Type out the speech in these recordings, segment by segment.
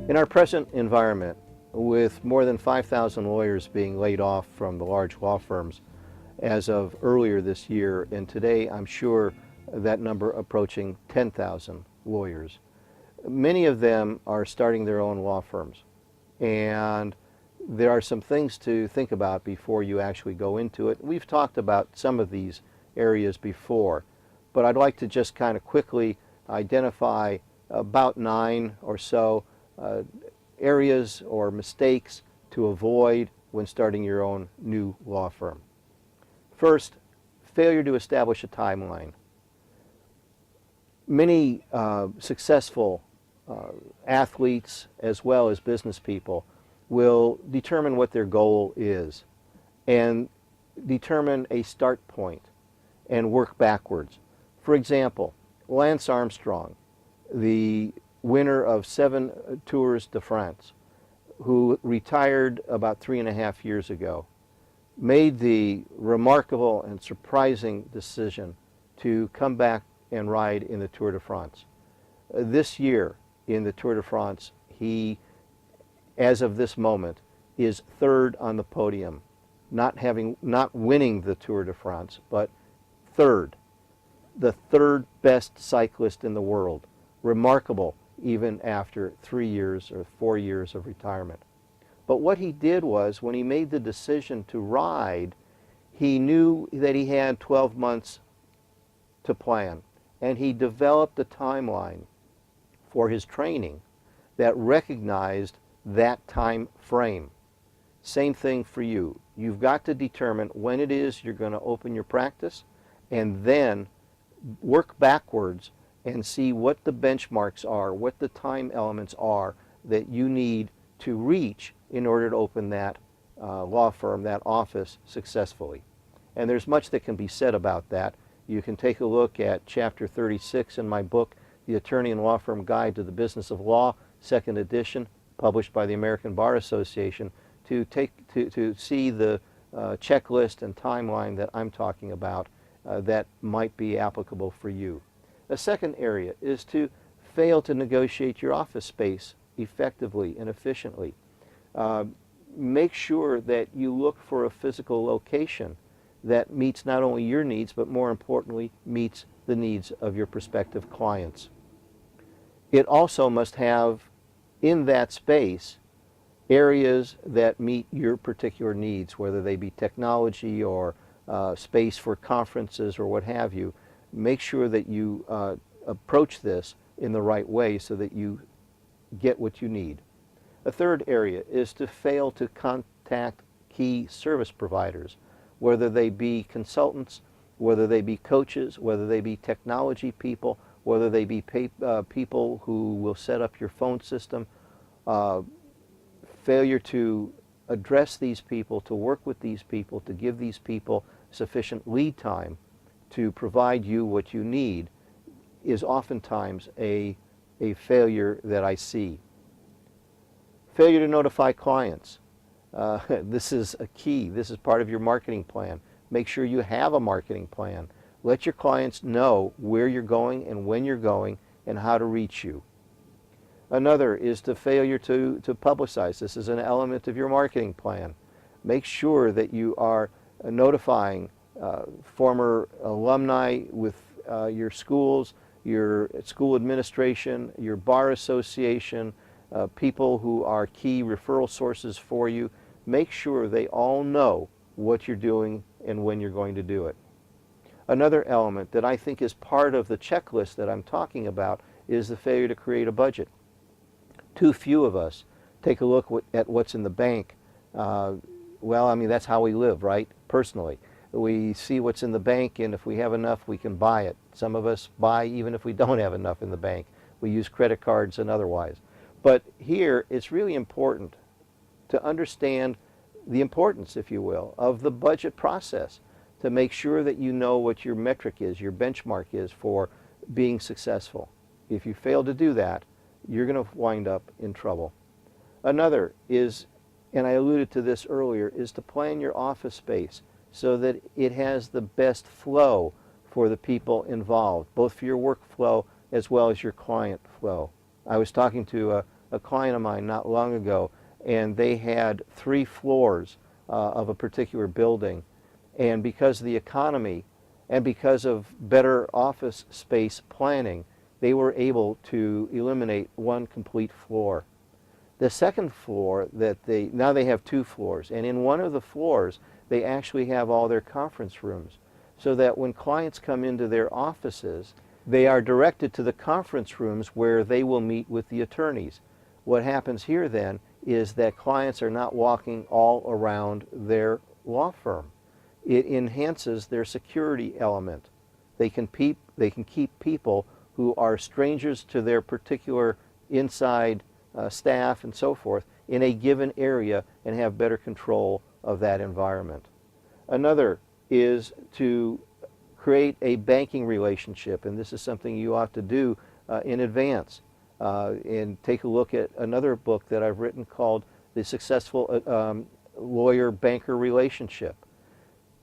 In our present environment, with more than 5,000 lawyers being laid off from the large law firms as of earlier this year, and today I'm sure that number approaching 10,000 lawyers, many of them are starting their own law firms. And there are some things to think about before you actually go into it. We've talked about some of these areas before, but I'd like to just kind of quickly identify about 9 or so areas or mistakes to avoid when starting your own new law firm. First, failure to establish a timeline. Many successful athletes as well as business people will determine what their goal is and determine a start point and work backwards. For example, Lance Armstrong, the winner of 7 Tours de France, who retired about 3.5 years ago, made the remarkable and surprising decision to come back and ride in the Tour de France. This year in the Tour de France, he, as of this moment, is 3rd on the podium, not winning the Tour de France, but 3rd, the 3rd best cyclist in the world. Remarkable, even after 3 years or 4 years of retirement. But what he did was, when he made the decision to ride, he knew that he had 12 months to plan, and he developed a timeline for his training that recognized that time frame. Same thing for you. You've got to determine when it is you're going to open your practice, and then work backwards and see what the benchmarks are, what the time elements are that you need to reach in order to open that law firm, that office, successfully. And there's much that can be said about that. You can take a look at chapter 36 in my book, The Attorney and Law Firm Guide to the Business of Law, 2nd edition, published by the American Bar Association, to see the checklist and timeline that I'm talking about that might be applicable for you. A second area is to fail to negotiate your office space effectively and efficiently. Make sure that you look for a physical location that meets not only your needs, but more importantly, meets the needs of your prospective clients. It also must have in that space areas that meet your particular needs, whether they be technology or space for conferences or what have you. Make sure that you approach this in the right way so that you get what you need. A third area is to fail to contact key service providers, whether they be consultants, whether they be coaches, whether they be technology people, whether they be people who will set up your phone system. Failure to address these people, to work with these people, to give these people sufficient lead time to provide you what you need is oftentimes a failure that I see. Failure to notify clients. This is a key. This is part of your marketing plan. Make sure you have a marketing plan. Let your clients know where you're going and when you're going and how to reach you. Another is the failure to publicize. This is an element of your marketing plan. Make sure that you are notifying former alumni with your schools, your school administration, your bar association, people who are key referral sources for you. Make sure they all know what you're doing and when you're going to do it. Another element that I think is part of the checklist that I'm talking about is the failure to create a budget. Too few of us take a look at what's in the bank. Well, I mean, that's how we live, right? Personally. We see what's in the bank, and if we have enough, we can buy it. Some of us buy even if we don't have enough in the bank. We use credit cards and otherwise. But here, it's really important to understand the importance, if you will, of the budget process, to make sure that you know what your metric is, your benchmark is for being successful. If you fail to do that, you're going to wind up in trouble. Another is, and I alluded to this earlier, is to plan your office space so that it has the best flow for the people involved, both for your workflow as well as your client flow. I was talking to a client of mine not long ago, and they had 3 floors of a particular building, and because of the economy and because of better office space planning, they were able to eliminate 1 complete floor. The second floor now they have 2 floors, and in one of the floors they actually have all their conference rooms, so that when clients come into their offices, they are directed to the conference rooms where they will meet with the attorneys. What happens here then is that clients are not walking all around their law firm. It enhances their security element. They can keep people who are strangers to their particular inside staff and so forth in a given area and have better control of that environment. Another is to create a banking relationship, and this is something you ought to do in advance. And take a look at another book that I've written called The Successful Lawyer-Banker Relationship.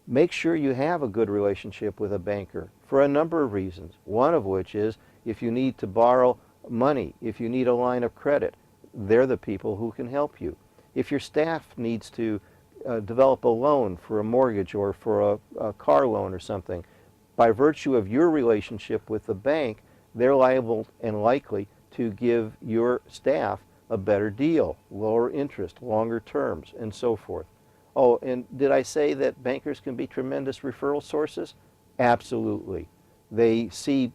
Make sure you have a good relationship with a banker for a number of reasons. One of which is if you need to borrow money, if you need a line of credit, they're the people who can help you. If your staff needs to develop a loan for a mortgage or for a car loan or something, by virtue of your relationship with the bank, they're liable and likely to give your staff a better deal, lower interest, longer terms, and so forth. Oh, and did I say that bankers can be tremendous referral sources? Absolutely. They see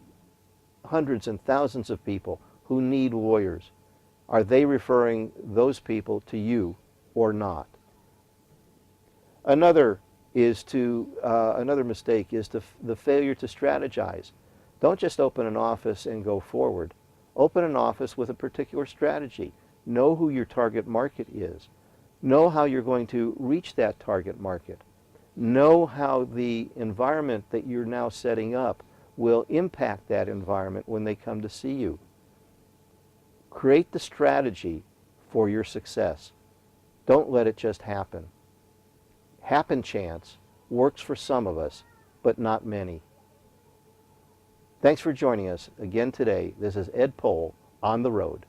hundreds and thousands of people who need lawyers. Are they referring those people to you or not? Another mistake is the failure to strategize. Don't just open an office and go forward. Open an office with a particular strategy. Know who your target market is. Know how you're going to reach that target market. Know how the environment that you're now setting up will impact that environment when they come to see you. Create the strategy for your success. Don't let it just happen. Happen chance works for some of us, but not many. Thanks for joining us again today. This is Ed Pohl on the road.